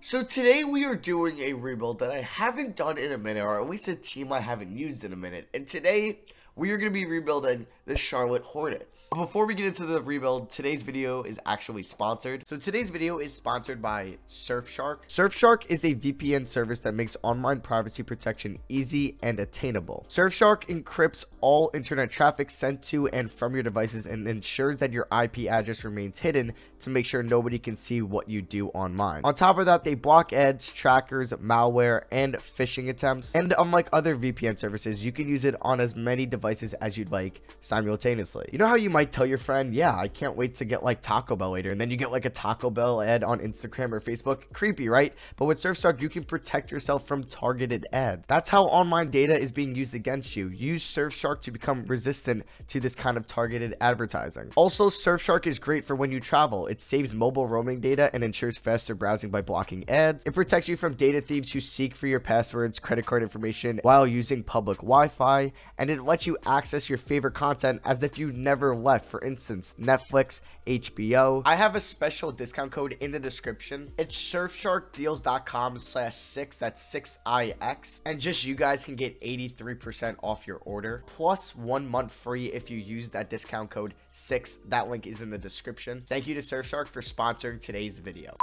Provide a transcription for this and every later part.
So today we are doing a rebuild that I haven't done in a minute, or at least a team I haven't used in a minute. And today we are going to be rebuilding the Charlotte Hornets. Before we get into the rebuild, today's video is actually sponsored. So today's video is sponsored by Surfshark. Surfshark is a VPN service that makes online privacy protection easy and attainable. Surfshark encrypts all internet traffic sent to and from your devices and ensures that your IP address remains hidden to make sure nobody can see what you do online. On top of that, they block ads, trackers, malware, and phishing attempts. And unlike other VPN services, you can use it on as many devices as you'd like simultaneously. You know how you might tell your friend, yeah, I can't wait to get like Taco Bell later, and then you get like a Taco Bell ad on Instagram or Facebook? Creepy, right? But with Surfshark, you can protect yourself from targeted ads. That's how online data is being used against you. Use Surfshark to become resistant to this kind of targeted advertising. Also, Surfshark is great for when you travel. It saves mobile roaming data and ensures faster browsing by blocking ads. It protects you from data thieves who seek for your passwords, credit card information while using public Wi-Fi, and it lets you access your favorite content as if you never left. For instance, Netflix, HBO. I have a special discount code in the description. It's surfsharkdeals.com/6. That's 6IX. And just you guys can get 83% off your order, plus 1 month free if you use that discount code 6. That link is in the description. Thank you to Surfshark for sponsoring today's video.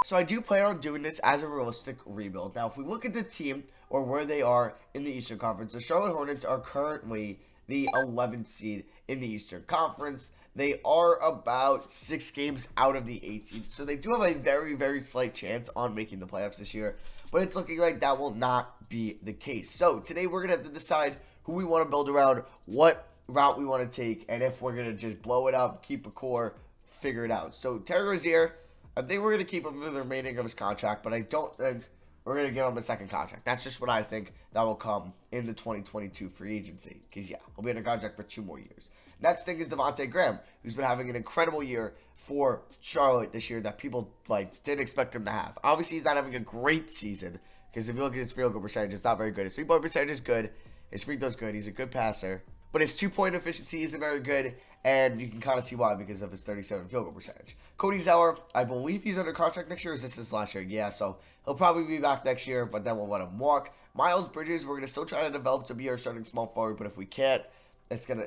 So I do plan on doing this as a realistic rebuild. Now, if we look at the team or where they are in the Eastern Conference, the Charlotte Hornets are currently the 11th seed in the Eastern Conference. They are about 6 games out of the 8th seed, so they do have a very, very slight chance on making the playoffs this year, but it's looking like that will not be the case. So today we're going to have to decide who we want to build around, what route we want to take, and if we're going to just blow it up, keep a core, figure it out. So Terry Rozier, I think we're going to keep him for the remaining of his contract, but I don't think we're going to give him a second contract. That's just what I think that will come in the 2022 free agency. Because, yeah, he'll be under contract for 2 more years. Next thing is Devontae Graham, who's been having an incredible year for Charlotte this year that people, didn't expect him to have. Obviously, he's not having a great season, because if you look at his field goal percentage, it's not very good. His three-point percentage is good. His free throw's good. He's a good passer. But his two-point efficiency isn't very good, and you can kind of see why because of his 37 field goal percentage. Cody Zeller, I believe he's under contract next year. Or is this his last year? Yeah, so he'll probably be back next year, but then we'll let him walk. Miles Bridges, we're going to still try to develop to be our starting small forward, but if we can't, it's gonna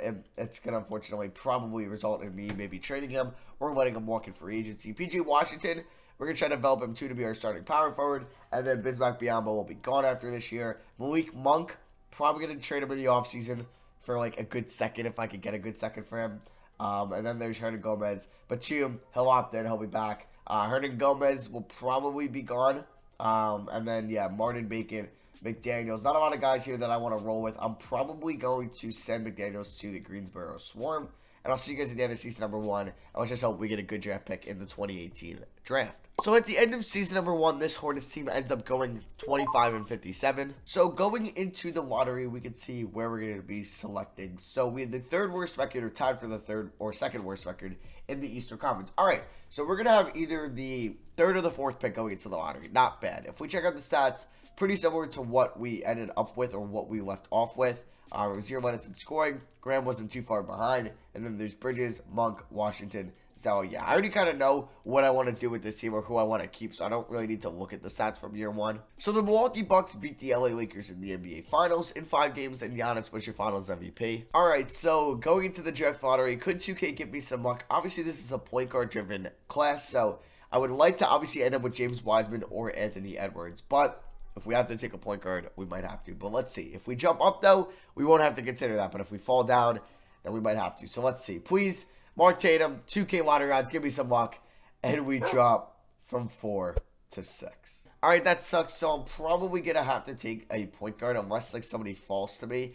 unfortunately probably result in me maybe trading him or letting him walk in free agency. PJ Washington, we're going to try to develop him too to be our starting power forward, and then Bismack Biyombo will be gone after this year. Malik Monk, probably going to trade him in the offseason for like a good second if I could get a good second for him. And then there's Hernan Gomez. Batum, he'll opt in. He'll be back. Hernan Gomez will probably be gone. And then, yeah, Martin Bacon, McDaniels. Not a lot of guys here that I want to roll with. I'm probably going to send McDaniels to the Greensboro Swarm. And I'll see you guys at the end of season number 1. And let's just hope we get a good draft pick in the 2018 draft. So at the end of season number 1, this Hornets team ends up going 25-57. So going into the lottery, we can see where we're going to be selecting. So we had the 3rd worst record, or tied for the 3rd or 2nd worst record in the Eastern Conference. All right, so we're going to have either the 3rd or the 4th pick going into the lottery. Not bad. If we check out the stats, pretty similar to what we ended up with or what we left off with. Rozier led us in scoring. Graham wasn't too far behind. And then there's Bridges, Monk, Washington. So, yeah, I already kind of know what I want to do with this team or who I want to keep, so I don't really need to look at the stats from year 1. So, the Milwaukee Bucks beat the LA Lakers in the NBA Finals in 5 games, and Giannis was your Finals MVP. Alright, so going into the draft lottery, could 2K give me some luck? Obviously, this is a point guard-driven class, so I would like to obviously end up with James Wiseman or Anthony Edwards, but if we have to take a point guard, we might have to. But let's see. If we jump up, though, we won't have to consider that, but if we fall down, then we might have to. So, let's see. Please, Mark Tatum, 2K lottery odds, give me some luck, and we drop from 4 to 6. All right, that sucks, so I'm probably going to have to take a point guard unless, somebody falls to me.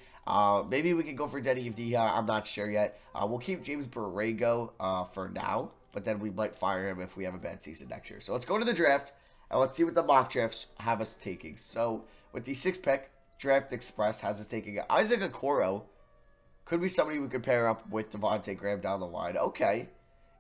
Maybe we can go for Denny Avdija. I'm not sure yet. We'll keep James Borrego for now, but then we might fire him if we have a bad season next year. So let's go to the draft, and let's see what the mock drafts have us taking. So with the 6th pick, Draft Express has us taking Isaac Okoro. Could be somebody we could pair up with Devontae Graham down the line. Okay.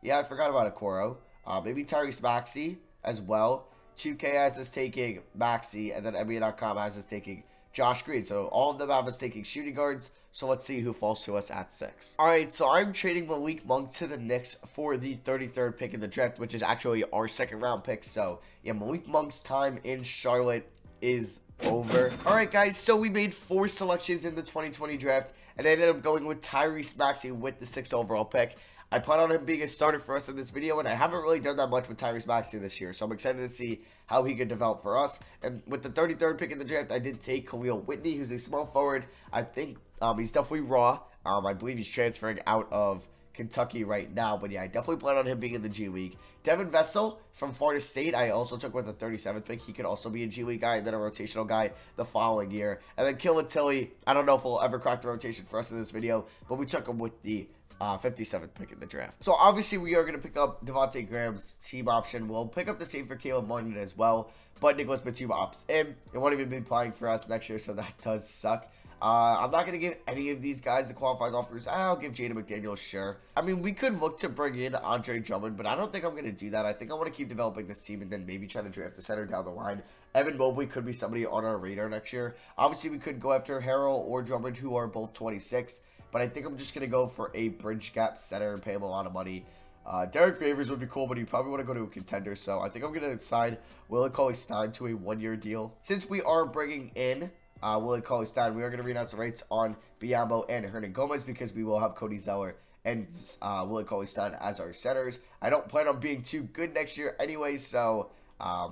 Yeah, I forgot about Okoro. Maybe Tyrese Maxey as well. 2K has us taking Maxey, and then NBA.com has us taking Josh Green. So all of them have us taking shooting guards. So let's see who falls to us at 6. All right, so I'm trading Malik Monk to the Knicks for the 33rd pick in the draft, which is actually our 2nd round pick. So yeah, Malik Monk's time in Charlotte is over. All right, guys, so we made 4 selections in the 2020 draft, and I ended up going with Tyrese Maxey with the 6th overall pick. I plan on him being a starter for us in this video, and I haven't really done that much with Tyrese Maxey this year, so I'm excited to see how he could develop for us. And with the 33rd pick in the draft, I did take Khalil Whitney, who's a small forward. I think he's definitely raw. I believe he's transferring out of Kentucky right now, but yeah, I definitely plan on him being in the G League. Devin Vessel from Florida State, I also took with the 37th pick. He could also be a G League guy and then a rotational guy the following year. And then Killian Tilly, I don't know if he'll ever crack the rotation for us in this video, but we took him with the 57th pick in the draft. So obviously we are going to pick up Devontae Graham's team option. We'll pick up the same for Caleb Martin as well, but Nicholas Batum opts in. It won't even be playing for us next year, so that does suck. I'm not going to give any of these guys the qualifying offers. I'll give Jaden McDaniels, sure. I mean, we could look to bring in Andre Drummond, but I don't think I'm going to do that. I think I want to keep developing this team and then maybe try to draft the center down the line. Evan Mobley could be somebody on our radar next year. Obviously, we could go after Harrell or Drummond, who are both 26, but I think I'm just going to go for a bridge gap center and pay him a lot of money. Derek Favors would be cool, but he probably want to go to a contender, so I think I'm going to sign Willie Cauley-Stein to a 1-year deal. Since we are bringing in Willie Cauley-Stein, we are going to reannounce the rates on Biyombo and Hernangomez because we will have Cody Zeller and Willie Cauley-Stein as our centers. I don't plan on being too good next year anyway, so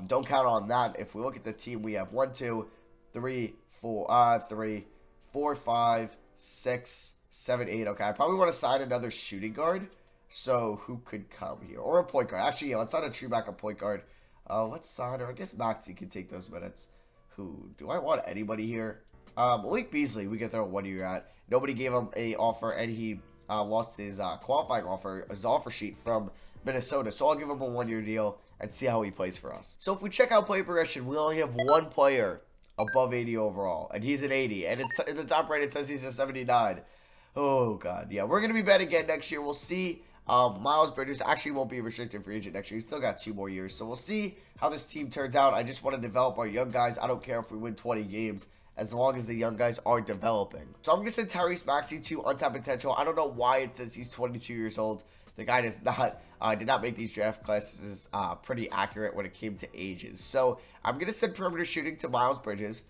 don't count on that. If we look at the team, we have 1, 2, 3, 4, 5, 6, 7, 8. Okay, I probably want to sign another shooting guard. So who could come here? Or a point guard. Actually, yeah, let's sign a true backup point guard. Let's sign, or I guess Maxey can take those minutes. Who do I want? Anybody here? Malik Beasley, we can throw 1 year at. Nobody gave him a offer, and he lost his qualifying offer, his offer sheet from Minnesota. So I'll give him a 1-year deal and see how he plays for us. So if we check out play progression, we only have 1 player above 80 overall, and he's an 80. And it's in the top right, it says he's a 79. Oh god, yeah, we're gonna be bad again next year. We'll see. Miles Bridges actually won't be a restricted free agent next year. He's still got 2 more years, so we'll see how this team turns out. I just want to develop our young guys. I don't care if we win 20 games as long as the young guys are developing. So I'm going to send Tyrese Maxey to untapped potential. I don't know why it says he's 22 years old. The guy does not did not make these draft classes pretty accurate when it came to ages. So I'm going to send perimeter shooting to Miles Bridges,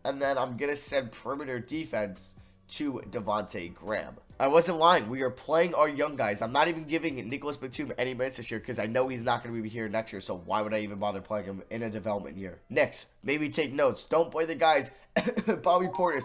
and then I'm going to send perimeter defense to Devontae Graham. I wasn't lying. We are playing our young guys. I'm not even giving Nicholas Batum any minutes this year because I know he's not going to be here next year, so why would I even bother playing him in a development year? Next, maybe take notes. Don't play the guys, Bobby Portis,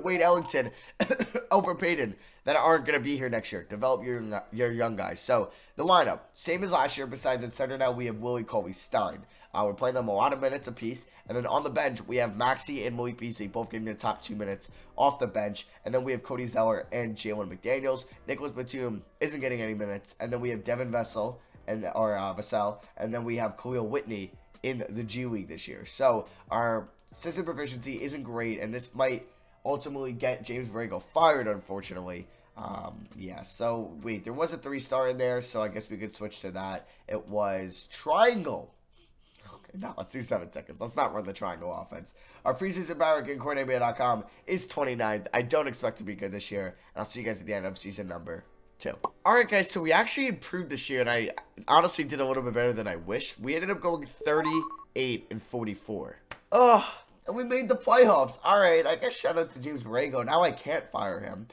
Wade Ellington, Elfrid Payton, that aren't going to be here next year. Develop your young guys. So, the lineup, same as last year, besides at center now we have Willie Cauley-Stein. We're playing them a lot of minutes apiece. And then on the bench, we have Maxey and Malik Beasley, both getting the top 2 minutes off the bench. And then we have Cody Zeller and Jalen McDaniels. Nicholas Batum isn't getting any minutes. And then we have Devin Vassell, and then we have Khalil Whitney in the G League this year. So our system proficiency isn't great, and this might ultimately get James Borrego fired, unfortunately. Yeah, so wait, there was a 3-star in there, so I guess we could switch to that. It was triangle. No, let's do 7 seconds. Let's not run the triangle offense. Our preseason barrack in CourtNBA.com is 29th. I don't expect to be good this year. And I'll see you guys at the end of season number 2. Alright guys, so we actually improved this year, and I honestly did a little bit better than I wish. We ended up going 38-44. Oh, and we made the playoffs. Alright, I guess shout out to James Borrego. Now I can't fire him.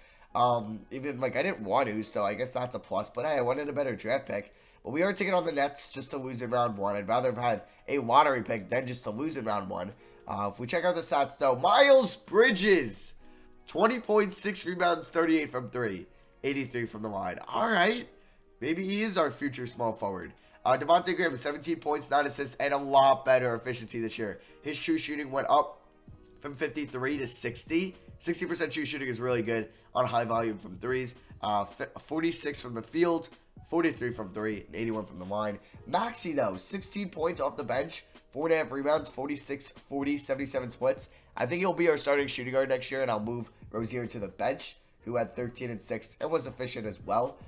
Even, like, I didn't want to, so I guess that's a plus. But hey, I wanted a better draft pick. But we are taking on the Nets just to lose in round 1. I'd rather have had a lottery pick than just to lose in round 1. If we check out the stats, though, Miles Bridges, 20 points, 6 rebounds, 38 from 3, 83 from the line. All right. Maybe he is our future small forward. Devontae Graham, 17 points, 9 assists, and a lot better efficiency this year. His true shooting went up from 53 to 60. 60% true shooting is really good on high volume from threes. 46 from the field. 43 from 3, and 81 from the line. Maxey, though, 16 points off the bench, 4.5 rebounds, 46, 40, 77 splits. I think he'll be our starting shooting guard next year, and I'll move Rozier to the bench, who had 13 and 6 and was efficient as well.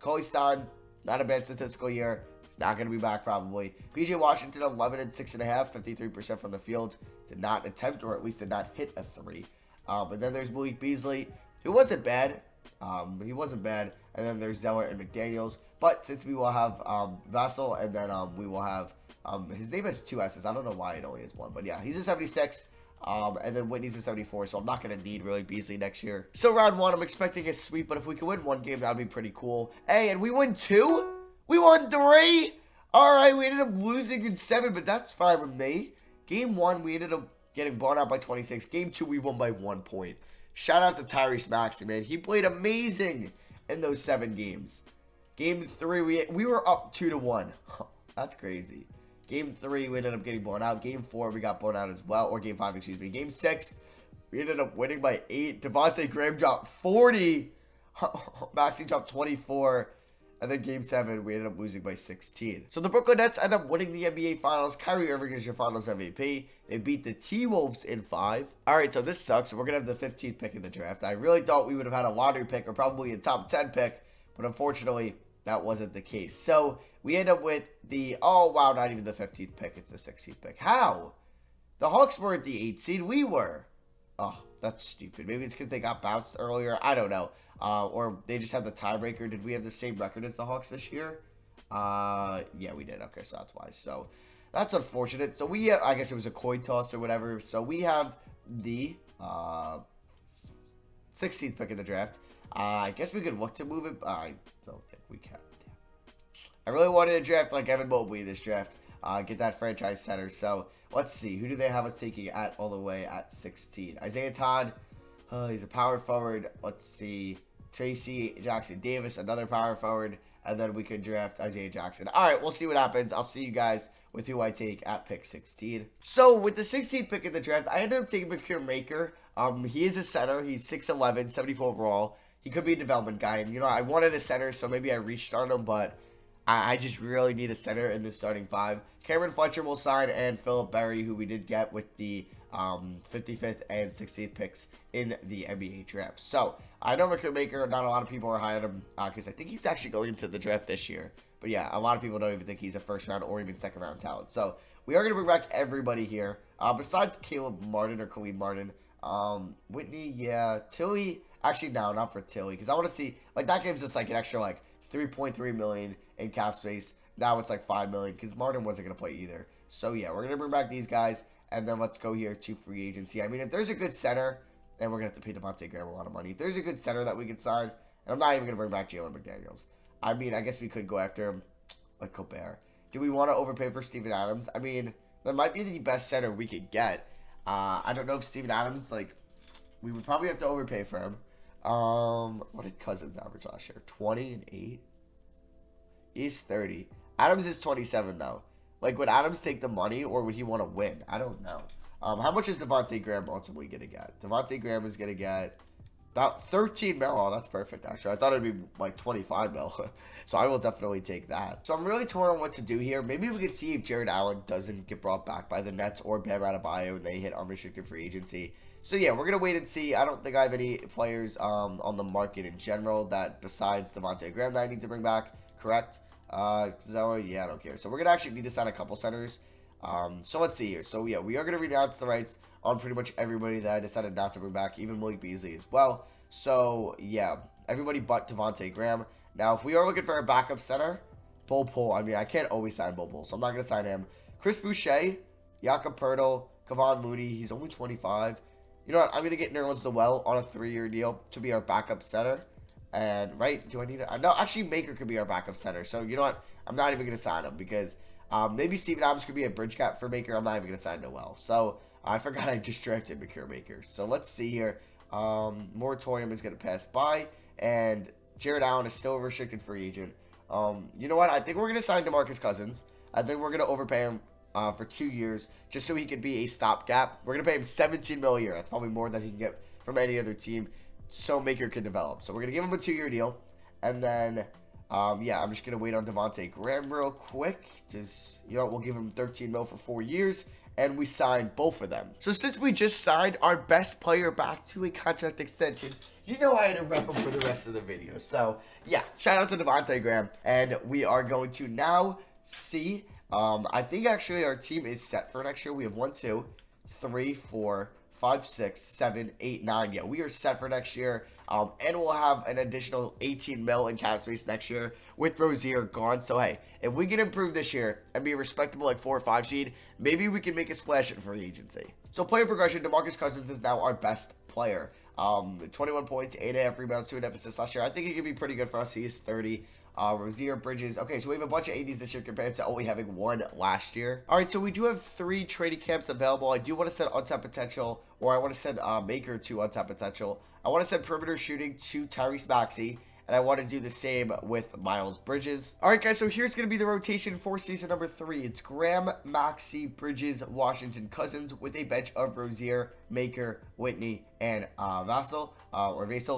Cauley-Stein, not a bad statistical year. He's not going to be back probably. PJ Washington, 11 and 6.5, 53% from the field. Did not attempt, or at least did not hit a 3. And then there's Malik Beasley, who wasn't bad. He wasn't bad. And then there's Zeller and McDaniels. But since we will have Vassell, and then we will have his name has 2 S's. I don't know why it only has 1, but yeah, he's a 76. And then Whitney's a 74, so I'm not going to need really Beasley next year. So round 1, I'm expecting a sweep, but if we can win 1 game, that would be pretty cool. Hey, and we win 2? We won 3? Alright, we ended up losing in 7, but that's fine with me. Game 1, we ended up getting blown out by 26. Game 2, we won by 1 point. Shout out to Tyrese Maxey, man. He played amazing in those 7 games. Game 3, we were up 2-1. That's crazy. Game 3, we ended up getting blown out. Game 4, we got blown out as well. Or Game 5, excuse me. Game 6, we ended up winning by 8. Devontae Graham dropped 40. Maxey dropped 24. And then Game 7, we ended up losing by 16. So the Brooklyn Nets end up winning the NBA Finals. Kyrie Irving is your Finals MVP. They beat the T-Wolves in 5. Alright, so this sucks. We're going to have the 15th pick in the draft. I really thought we would have had a lottery pick or probably a top 10 pick. But unfortunately, that wasn't the case. So we end up with the, oh wow, not even the 15th pick. It's the 16th pick. How? The Hawks were at the 8th seed. We were. Oh, that's stupid. Maybe it's because they got bounced earlier. I don't know. Or they just had the tiebreaker. Did we have the same record as the Hawks this year? Yeah, we did. Okay, so that's why. So that's unfortunate. So we, I guess it was a coin toss or whatever. So we have the 16th pick in the draft. I guess we could look to move it. I don't think we can. I really wanted to draft like Evan Mobley this draft. Get that franchise center. So let's see. Who do they have us taking at all the way at 16? Isaiah Todd. He's a power forward. Let's see. Tracy Jackson Davis, another power forward. And then we could draft Isaiah Jackson. All right, we'll see what happens. I'll see you guys with who I take at pick 16. So with the 16th pick in the draft, I ended up taking Bakir Maker. He is a center. He's 6'11", 74 overall. He could be a development guy. And, you know, I wanted a center, so maybe I reached on him. But I just really need a center in this starting 5. Cameron Fletcher will sign, and Philip Berry, who we did get with the 55th and 60th picks in the NBA draft. So I know Bakir Maker, not a lot of people are high on him because I think he's actually going into the draft this year. But yeah, a lot of people don't even think he's a first round or even second round talent. So we are going to bring back everybody here besides Caleb Martin or Khalid Martin. Whitney, yeah, Tilly. Actually, no, not for Tilly, because I want to see, like, that gives us like an extra like 3.3 million in cap space. Now it's like 5 million because Martin wasn't going to play either. So yeah, we're going to bring back these guys. And then let's go here to free agency. I mean, if there's a good center, then we're going to have to pay Devontae Graham a lot of money. If there's a good center that we can sign, and I'm not even going to bring back Jalen McDaniels. I mean, I guess we could go after him like Colbert. Do we want to overpay for Steven Adams? I mean, that might be the best center we could get. I don't know if Steven Adams, like, we would probably have to overpay for him. What did Cousins average last year? 20 and 8? He's 30. Adams is 27, though. Like, would Adams take the money, or would he want to win? I don't know. How much is Devontae Graham ultimately going to get? Devontae Graham is going to get about 13 mil. Oh, that's perfect, actually. I thought it would be like 25 mil. So I will definitely take that. So I'm really torn on what to do here. Maybe we can see if Jared Allen doesn't get brought back by the Nets or Bam Adebayo and they hit unrestricted free agency. So yeah, we're going to wait and see. I don't think I have any players on the market in general that besides Devontae Graham that I need to bring back. Correct? Zeller, yeah, I don't care. So we're going to actually need to sign a couple centers. So let's see here. So yeah, we are going to renounce the rights on pretty much everybody that I decided not to bring back, even Malik Beasley as well. So yeah, everybody but Devontae Graham. Now, if we are looking for a backup center, Bol Bol, I mean, I can't always sign Bol Bol, so I'm not going to sign him. Chris Boucher, Jakob Poeltl, Kevon Mooney, he's only 25. You know what, I'm going to get Nerlens Noel on a 3-year deal to be our backup center. And, right, do I need to? No, actually, Maker could be our backup center. So, you know what, I'm not even going to sign him because maybe Steven Adams could be a bridge cap for Maker. I'm not even going to sign Noel. So, I forgot I just drafted Bakir Maker. So, let's see here. Moratorium is going to pass by, and Jared Allen is still a restricted free agent. You know what? I think we're going to sign DeMarcus Cousins. I think we're going to overpay him for 2 years just so he could be a stopgap. We're going to pay him $17 million a year. That's probably more than he can get from any other team so Maker can develop. So we're going to give him a 2-year deal. And then, yeah, I'm just going to wait on Devontae Graham real quick. Just, you know, we'll give him $13 million for 4 years. And we signed both of them. So since we just signed our best player back to a contract extension, you know I had to rep him for the rest of the video. So, yeah, shout out to Devontae Graham. And we are going to now see. I think actually our team is set for next year. We have 1, 2, 3, 4, 5, 6, 7, 8, 9. Yeah, we are set for next year. And we'll have an additional 18 mil in cap space next year with Rozier gone. So, hey, if we can improve this year and be a respectable like 4 or 5 seed, maybe we can make a splash in free agency. So, player progression, DeMarcus Cousins is now our best player. 21 points, 8.5 rebounds, 2.5 assists last year. I think he could be pretty good for us. He is 30. Rozier, Bridges. Okay, so we have a bunch of 80s this year compared to only having 1 last year. All right, so we do have 3 trading camps available. I do want to send untapped potential, or I want to send Maker to untapped potential. I want to send perimeter shooting to Tyrese Maxey, and I want to do the same with Miles Bridges. All right, guys, so here's going to be the rotation for season number 3. It's Graham, Maxey, Bridges, Washington, Cousins, with a bench of Rozier, Maker, Whitney, and Vassell.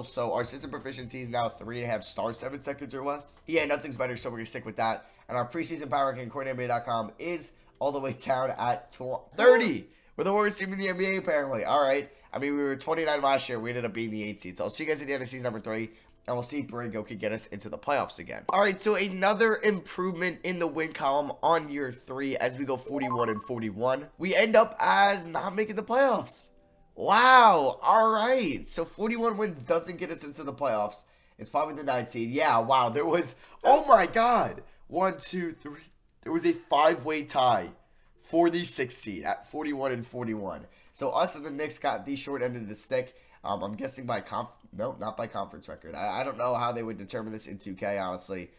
So our system proficiency is now 3.5 stars, 7 seconds or less. Yeah, nothing's better, so we're going to stick with that. And our preseason power ranking, CourtNBA.com, is all the way down at 30. We're the worst team in the NBA, apparently. All right. I mean, we were 29 last year. We ended up being the 8th seed. So I'll see you guys at the end of season number 3. And we'll see if Baringo can get us into the playoffs again. All right, so another improvement in the win column on year 3 as we go 41 and 41. We end up as not making the playoffs. Wow. All right. So 41 wins doesn't get us into the playoffs. It's probably the 9th seed. Yeah, wow. There was, oh my God. 1, 2, 3. There was a 5-way tie for the 6th seed at 41 and 41. So us and the Knicks got the short end of the stick. I'm guessing by no, not by conference record. I don't know how they would determine this in 2K, honestly.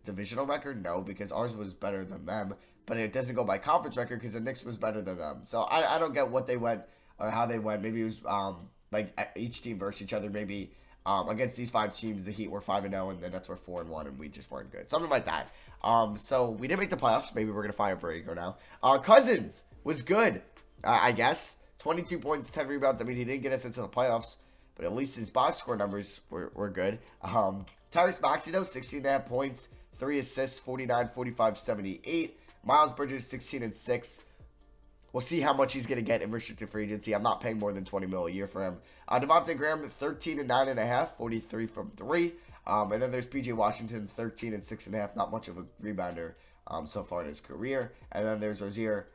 Divisional record? No, because ours was better than them. But it doesn't go by conference record because the Knicks was better than them. So I don't get what they went or how they went. Maybe it was like each team versus each other. Maybe against these 5 teams, the Heat were 5-0 and the Nets were 4-1 and we just weren't good. Something like that. So we didn't make the playoffs. Maybe we're going to fire Baringo now. Cousins was good, I guess. 22 points, 10 rebounds. I mean, he didn't get us into the playoffs, but at least his box score numbers were good. Tyrese Maxey, though, 16.5 points, 3 assists, 49, 45, 78. Miles Bridges, 16 and 6. We'll see how much he's going to get in restricted free agency. I'm not paying more than 20 mil a year for him. Devontae Graham, 13 and 9.5, 43 from 3. And then there's PJ Washington, 13 and 6.5. Not much of a rebounder so far in his career. And then there's Rozier.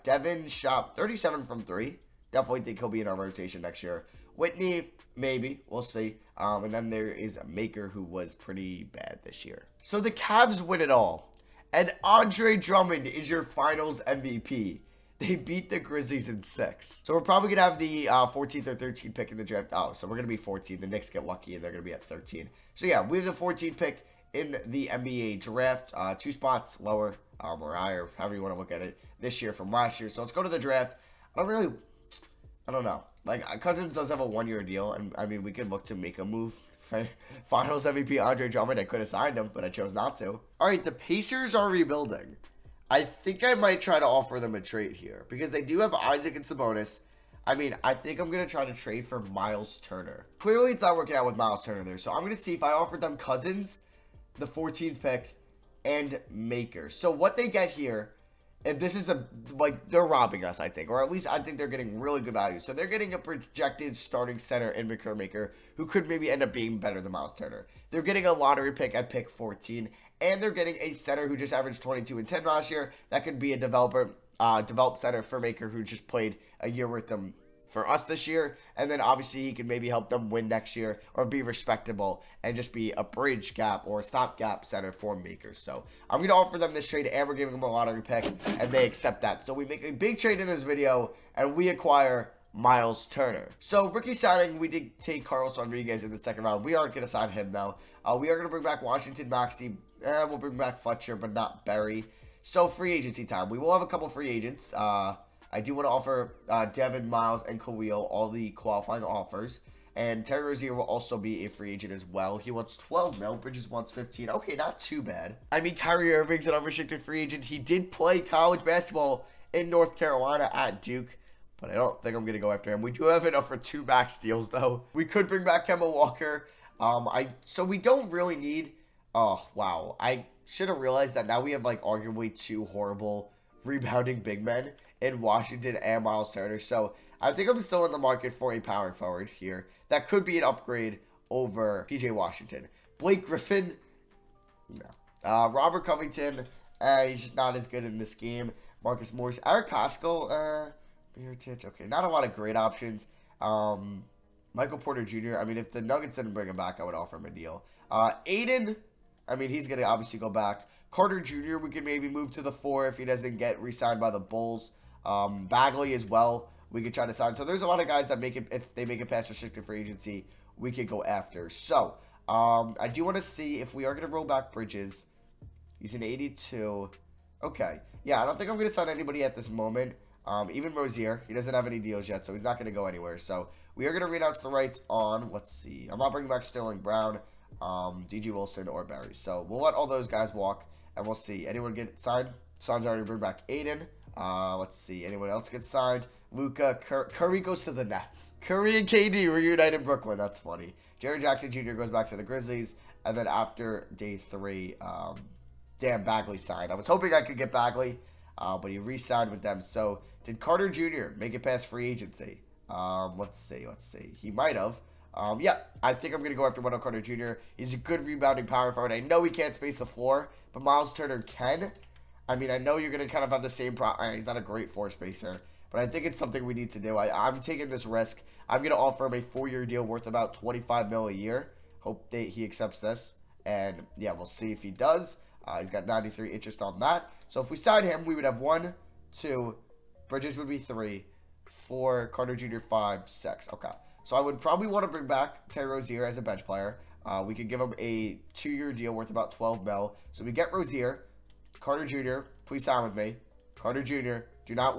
Devin shot 37 from 3. Definitely think he'll be in our rotation next year. Whitney, maybe. We'll see. And then there is a Maker who was pretty bad this year. So the Cavs win it all. And Andre Drummond is your finals MVP. They beat the Grizzlies in 6. So we're probably going to have the 14th or 13th pick in the draft. Oh, so we're going to be 14. The Knicks get lucky and they're going to be at 13. So yeah, we have the 14th pick in the NBA draft. 2 spots lower or higher, however you want to look at it, this year from last year. So let's go to the draft. I don't know. Like, Cousins does have a 1-year deal, and I mean, we could look to make a move. Finals MVP Andre Drummond, I could have signed him, but I chose not to. All right, the Pacers are rebuilding. I think I might try to offer them a trade here because they do have Isaac and Sabonis. I mean, I think I'm going to try to trade for Miles Turner. Clearly, it's not working out with Miles Turner there, so I'm going to see if I offer them Cousins, the 14th pick, and Maker. So what they get here, if this is they're robbing us, I think. Or at least I think they're getting really good value. So they're getting a projected starting center in Maker who could maybe end up being better than Miles Turner. They're getting a lottery pick at pick 14. And they're getting a center who just averaged 22 and 10 last year. That could be a developed center for Maker who just played a year with them for us this year. And then obviously he can maybe help them win next year or be respectable and just be a bridge gap or a stopgap center for Maker. So I'm going to offer them this trade and we're giving them a lottery pick and they accept that. So we make a big trade in this video and we acquire Miles Turner. So rookie signing, we did take Carlos Rodriguez in the 2nd round. We aren't going to sign him though. We are going to bring back Washington, Maxey. We'll bring back Fletcher, but not Barry. So free agency time. We will have a couple free agents. I do want to offer Devin, Miles, and Khalil all the qualifying offers. And Terry Rozier will also be a free agent as well. He wants 12 mil. Bridges wants 15. Okay, not too bad. I mean, Kyrie Irving's an unrestricted free agent. He did play college basketball in North Carolina at Duke. But I don't think I'm going to go after him. We do have enough for 2 max deals, though. We could bring back Kemba Walker. So we don't really need... Oh, wow. I should have realized that now we have, like, arguably 2 horrible rebounding big men in Washington and Miles Turner. So I think I'm still in the market for a power forward here. That could be an upgrade over PJ Washington. Blake Griffin? No. Robert Covington. He's just not as good in this game. Marcus Morris. Eric Paschall. Mirotic. Okay, not a lot of great options. Michael Porter Jr. I mean, if the Nuggets didn't bring him back, I would offer him a deal. Aiden. I mean, he's going to obviously go back. Carter Jr., we could maybe move to the 4 if he doesn't get re-signed by the Bulls. Bagley as well, we could try to sign. So there's a lot of guys that make it, if they make it past restricted free agency, we could go after. So, I do want to see if we are going to roll back Bridges. He's an 82. Okay. Yeah, I don't think I'm going to sign anybody at this moment. Even Rozier, he doesn't have any deals yet, so he's not going to go anywhere. So we are going to renounce the rights on, let's see. I'm not bringing back Sterling Brown, DG Wilson, or Barry. So we'll let all those guys walk, and we'll see. Anyone get signed? Suns already bring back Aiden. Let's see. Anyone else get signed? Luka. Curry goes to the Nets. Curry and KD reunite in Brooklyn. That's funny. Jaren Jackson Jr. goes back to the Grizzlies. And then after day 3, damn, Bagley signed. I was hoping I could get Bagley, but he re-signed with them. So did Carter Jr. make it past free agency? Let's see. He might have. Yeah, I think I'm going to go after Wendell Carter Jr. He's a good rebounding power forward. I know he can't space the floor, but Miles Turner can. I mean, I know you're going to kind of have the same problem. He's not a great floor spacer, but I think it's something we need to do. I'm taking this risk. I'm going to offer him a 4-year deal worth about $25 million a year. Hope that he accepts this. And, yeah, we'll see if he does. He's got 93 interest on that. So if we sign him, we would have 1, 2, Bridges would be 3, 4, Carter Jr. 5, 6. Okay. So I would probably want to bring back Terry Rozier as a bench player. We could give him a 2-year deal worth about $12 million. So we get Rozier. Carter Jr., please sign with me. Carter Jr., do not...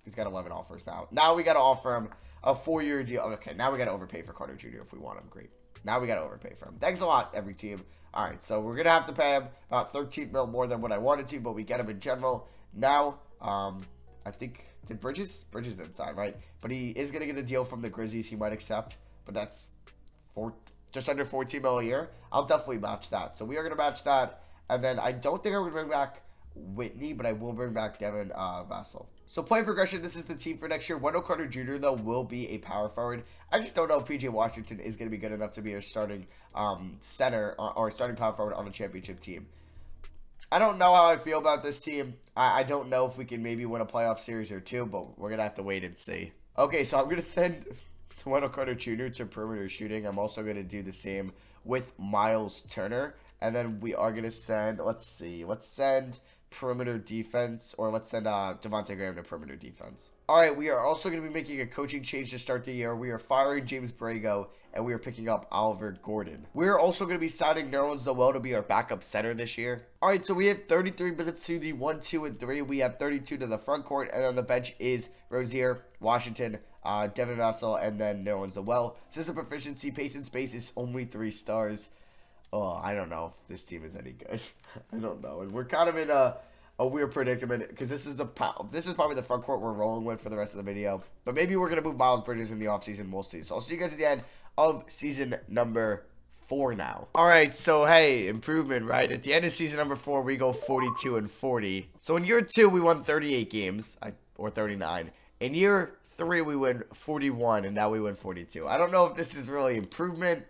He's got 11 offers now. Now we got to offer him a 4-year deal. Okay, now we got to overpay for Carter Jr. if we want him. Great. Now we got to overpay for him. Thanks a lot, every team. All right, so we're going to have to pay him about $13 million more than what I wanted to, but we get him in general. Now, I think... Did Bridges? Bridges didn't sign, right? But he is going to get a deal from the Grizzlies he might accept, but that's just under $14 million a year. I'll definitely match that. So we are going to match that. And then I don't think I'm going to bring back Whitney, but I will bring back Devin Vassell. So point progression, this is the team for next year. Wendell Carter Jr., though, will be a power forward. I just don't know if P.J. Washington is going to be good enough to be a starting center or starting power forward on a championship team. I don't know how I feel about this team. I don't know if we can maybe win a playoff series or 2, but we're going to have to wait and see. Okay, so I'm going to send Wendell Carter Jr. to perimeter shooting. I'm also going to do the same with Miles Turner. And then we are going to send, let's send perimeter defense, or let's send Devontae Graham to perimeter defense. All right, we are also going to be making a coaching change to start the year. We are firing James Borrego, and we are picking up Oliver Gordon. We are also going to be signing Nerlens Noel to be our backup center this year. All right, so we have 33 minutes to the 1, 2, and 3. We have 32 to the front court, and on the bench is Rozier, Washington, Devin Vassell, and then Nerlens Noel. System proficiency, pace and space is only 3 stars. Oh, I don't know if this team is any good. I don't know. And we're kind of in a weird predicament because this is probably the front court we're rolling with for the rest of the video. But maybe we're going to move Miles Bridges in the offseason. We'll see. So I'll see you guys at the end of season number 4 now. All right. So, hey, improvement, right? At the end of season number 4, we go 42 and 40. So in year 2, we won 38 games, or 39. In year 3, we win 41, and now we win 42. I don't know if this is really improvement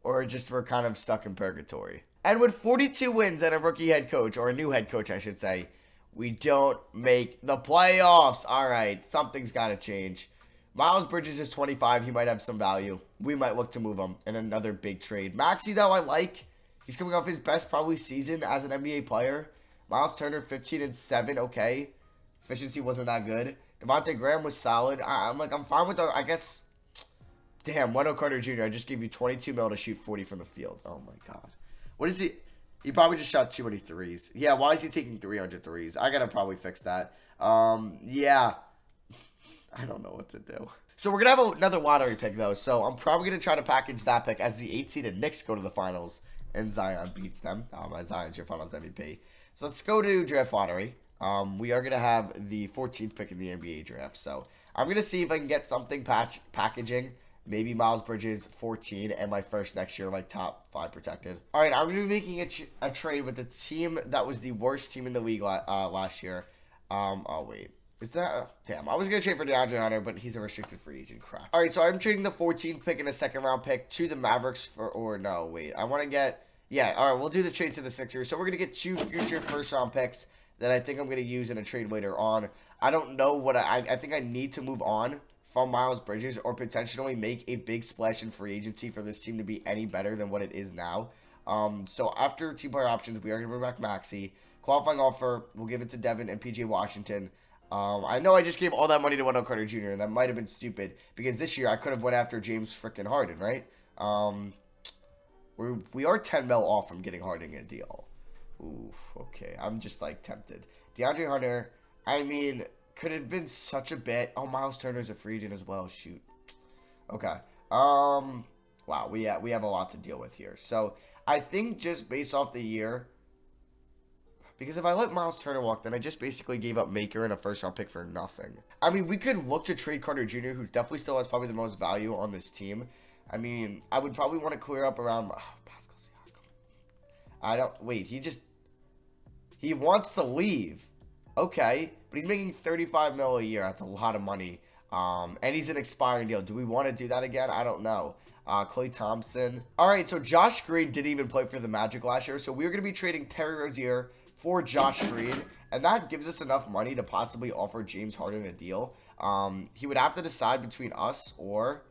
or just we're kind of stuck in purgatory. And with 42 wins and a rookie head coach, or a new head coach, I should say, we don't make the playoffs. All right, something's got to change. Miles Bridges is 25. He might have some value. We might look to move him in another big trade. Maxey, though, I like. He's coming off his best, probably, season as an NBA player. Miles Turner, 15 and 7. Okay. Efficiency wasn't that good. Devontae Graham was solid. I'm fine with the, I guess... Damn, Wendell Carter Jr., I just gave you $22 million to shoot 40 from the field. Oh, my God. What is he? He probably just shot too many threes. Yeah, why is he taking 300 threes? I got to probably fix that. Yeah. I don't know what to do. So we're going to have another lottery pick, though. So I'm probably going to try to package that pick as the 8-seeded Knicks go to the finals and Zion beats them. Zion's your finals MVP. So let's go to draft lottery. We are going to have the 14th pick in the NBA draft. So I'm going to see if I can get something packaging. Maybe Miles Bridges, 14, and my first next year, like top 5 protected. All right, I'm going to be making a trade with the team that was the worst team in the league last year. Oh, wait. Is that... damn, I was going to trade for DeAndre Hunter, but he's a restricted free agent. Crap. All right, so I'm trading the 14th pick and a second-round pick to the Mavericks for... or no, wait. I want to get Yeah, all right, we'll do the trade to the Sixers. So we're going to get 2 future first-round picks that I think I'm going to use in a trade later on. I don't know what I think I need to move on from Miles Bridges or potentially make a big splash in free agency for this team to be any better than what it is now. So after team player options, we are going to bring back Maxey. Qualifying offer, we'll give it to Devin and PJ Washington. I know I just gave all that money to Wendell Carter Jr., and that might have been stupid because this year I could have went after James freaking Harden, right? We are 10 mil off from getting Harden a deal. Oof, okay. I'm just, like, tempted. DeAndre Hunter, I mean, could have been such a bit. Oh, Miles Turner's a free agent as well. Shoot. Okay. Wow, we have a lot to deal with here. So, I think just based off the year, because if I let Miles Turner walk, then I just basically gave up Maker and a first-round pick for nothing. I mean, we could look to trade Carter Jr., who definitely still has probably the most value on this team. I mean, I would probably want to clear up around... Oh, Pascal Siakam. Wait, he wants to leave. Okay, but he's making $35 million a year. That's a lot of money. And he's an expiring deal. Do we want to do that again? I don't know. Klay Thompson. All right, so Josh Green didn't even play for the Magic last year. So we're going to be trading Terry Rozier for Josh Green. And that gives us enough money to possibly offer James Harden a deal. He would have to decide between us or...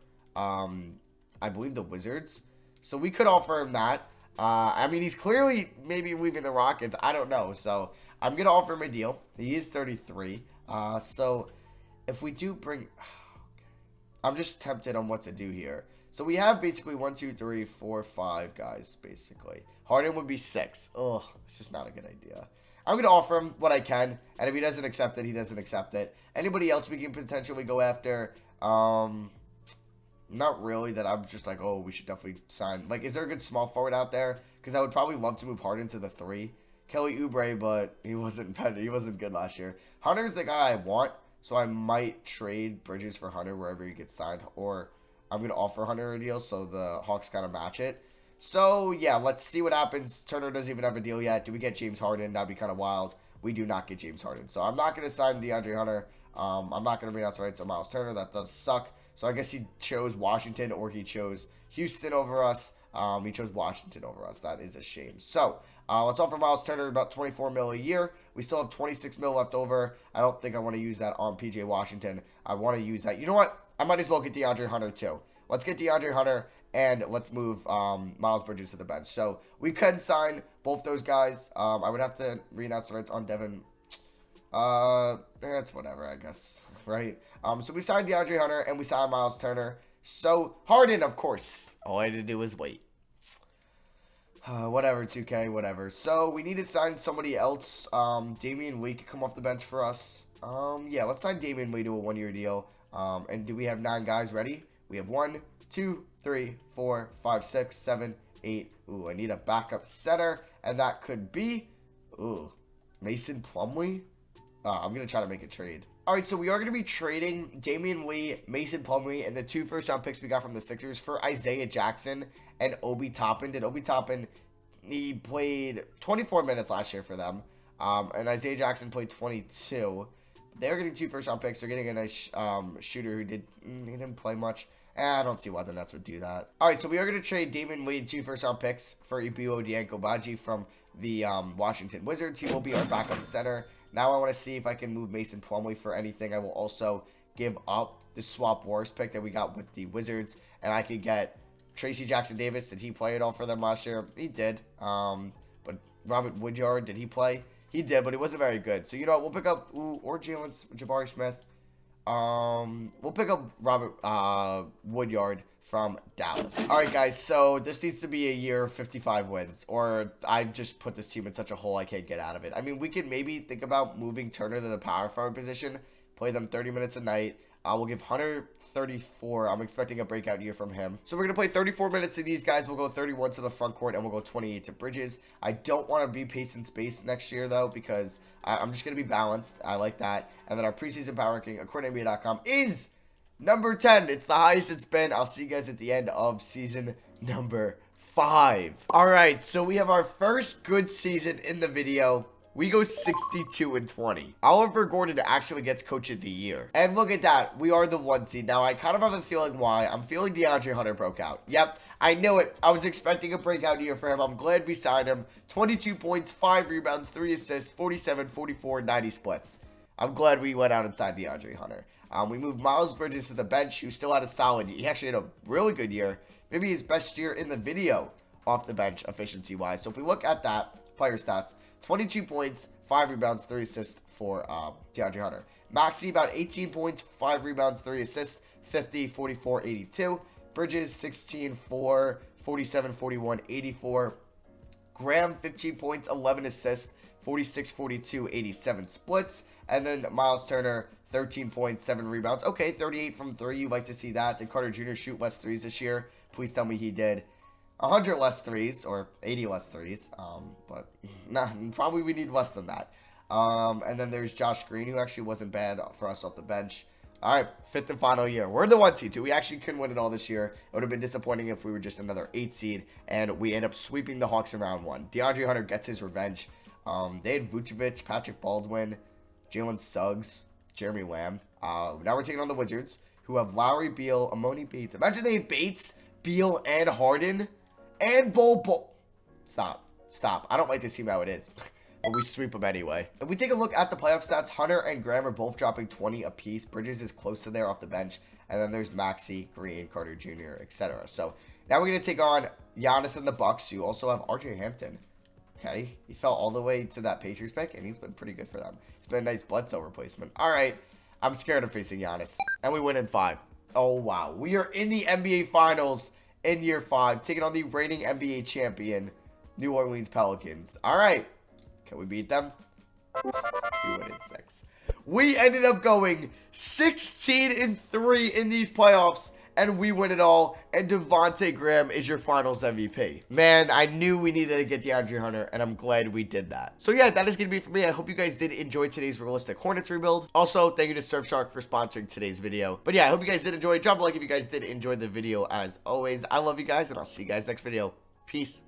I believe the Wizards. So we could offer him that. I mean, he's clearly maybe leaving the Rockets. I don't know. So I'm going to offer him a deal. He is 33. So if we do bring... I'm just tempted on what to do here. So we have basically 1, 2, 3, 4, 5 guys, basically. Harden would be 6. Ugh, it's just not a good idea. I'm going to offer him what I can. And if he doesn't accept it, he doesn't accept it. Anybody else we can potentially go after? Not really that I'm just like, oh, we should definitely sign. Like, is there a good small forward out there? Because I would probably love to move Harden to the 3. Kelly Oubre, but he wasn't good last year. Hunter's the guy I want, so I might trade Bridges for Hunter wherever he gets signed. Or I'm going to offer Hunter a deal so the Hawks kind of match it. So, yeah, let's see what happens. Turner doesn't even have a deal yet. Do we get James Harden? That'd be kind of wild. We do not get James Harden. So I'm not going to sign DeAndre Hunter. I'm not going to bring out the rights of Miles Turner. That does suck. So I guess he chose Washington or he chose Houston over us. He chose Washington over us. That is a shame. So let's offer Miles Turner about $24 million a year. We still have $26 million left over. I don't think I want to use that on PJ Washington. I want to use that. You know what? I might as well get DeAndre Hunter too. Let's get DeAndre Hunter and let's move Miles Bridges to the bench. So we can sign both those guys. I would have to re-announce the rights on Devin. That's whatever, I guess. Right? So we signed DeAndre Hunter and we signed Miles Turner. So Harden, of course. All I had to do was wait. Whatever, 2K, whatever. So we need to sign somebody else. Damian Lee could come off the bench for us. Yeah, let's sign Damian Lee to a 1-year deal. And do we have 9 guys ready? We have 1, 2, 3, 4, 5, 6, 7, 8. Ooh, I need a backup center. And that could be, Mason Plumlee. I'm going to try to make a trade. All right, so we are going to be trading Damian Lee, Mason Plumlee, and the 2 first-round picks we got from the Sixers for Isaiah Jackson and Obi Toppin. And Obi Toppin, he played 24 minutes last year for them, and Isaiah Jackson played 22. They're getting 2 first-round picks. They're getting a nice shooter who he didn't play much. I don't see why the Nets would do that. All right, so we are going to trade Damian Lee 2 first-round picks for Ibio Diankobaji from the Washington Wizards. He will be our backup center. Now I want to see if I can move Mason Plumlee for anything. I will also give up the Swap Wars pick that we got with the Wizards. And I could get Tracy Jackson-Davis. Did he play at all for them last year? He did. But Robert Woodyard, did he play? He did, but he wasn't very good. So, you know what? We'll pick up, or Jabari Smith. We'll pick up Robert Woodyard from Dallas. All right, guys, so this needs to be a year of 55 wins, or I just put this team in such a hole I can't get out of it. I mean, we could maybe think about moving Turner to the power forward position, play them 30 minutes a night. We'll give Hunter 34. I'm expecting a breakout year from him. So we're going to play 34 minutes to these guys. We'll go 31 to the front court, and we'll go 28 to Bridges. I don't want to be pace and space next year, though, because I'm just going to be balanced. I like that. And then our preseason power ranking, according to NBA.com, is number 10. It's the highest it's been. I'll see you guys at the end of season number 5. All right, so we have our first good season in the video. We go 62-20. Oliver Gordon actually gets Coach of the Year. And look at that. We are the 1 seed. Now, I kind of have a feeling why. I'm feeling DeAndre Hunter broke out. Yep. I knew it. I was expecting a breakout year for him. I'm glad we signed him. 22 points, 5 rebounds, 3 assists, 47, 44, 90 splits. I'm glad we went out and signed DeAndre Hunter. We moved Miles Bridges to the bench, who still had a solid year. He actually had a really good year. Maybe his best year in the video off the bench efficiency-wise. So if we look at that, player stats, 22 points, 5 rebounds, 3 assists for DeAndre Hunter. Maxey, about 18 points, 5 rebounds, 3 assists, 50, 44, 82. Bridges, 16, 4, 47, 41, 84. Graham, 15 points, 11 assists, 46, 42, 87 splits. And then Miles Turner, 13 points, 7 rebounds. Okay, 38 from 3. You'd like to see that. Did Carter Jr. shoot less threes this year? Please tell me he did. 100 less threes, or 80 less threes. But nah, probably we need less than that. And then there's Josh Green, who actually wasn't bad for us off the bench. All right, 5th and final year. We're the 1 seed, too. We actually couldn't win it all this year. It would have been disappointing if we were just another 8 seed, and we end up sweeping the Hawks in round 1. DeAndre Hunter gets his revenge. They had Vucevic, Patrick Baldwin, Jalen Suggs, Jeremy Lamb. Now we're taking on the Wizards, who have Lowry, Beal, Amoni Bates. Imagine they have Bates, Beal, and Harden, and Bol. Stop. I don't like to see how it is. But we sweep them anyway. If we take a look at the playoff stats, Hunter and Graham are both dropping 20 apiece. Bridges is close to there off the bench. And then there's Maxey, Green, Carter Jr., etc. So now we're going to take on Giannis and the Bucks, who also have RJ Hampton. Okay, he fell all the way to that Pacers pick, and he's been pretty good for them. He's been a nice Bledsoe replacement. All right, I'm scared of facing Giannis. And we win in 5. Oh, wow. We are in the NBA Finals in year 5, taking on the reigning NBA champion, New Orleans Pelicans. All right. Can we beat them? We win in 6. We ended up going 16-3 in these playoffs, and we win it all. And Devontae Graham is your Finals MVP. Man, I knew we needed to get DeAndre Hunter, and I'm glad we did that. So yeah, that is going to be it for me. I hope you guys did enjoy today's Realistic Hornets rebuild. Also, thank you to Surfshark for sponsoring today's video. But yeah, I hope you guys did enjoy. Drop a like if you guys did enjoy the video as always. I love you guys, and I'll see you guys next video. Peace.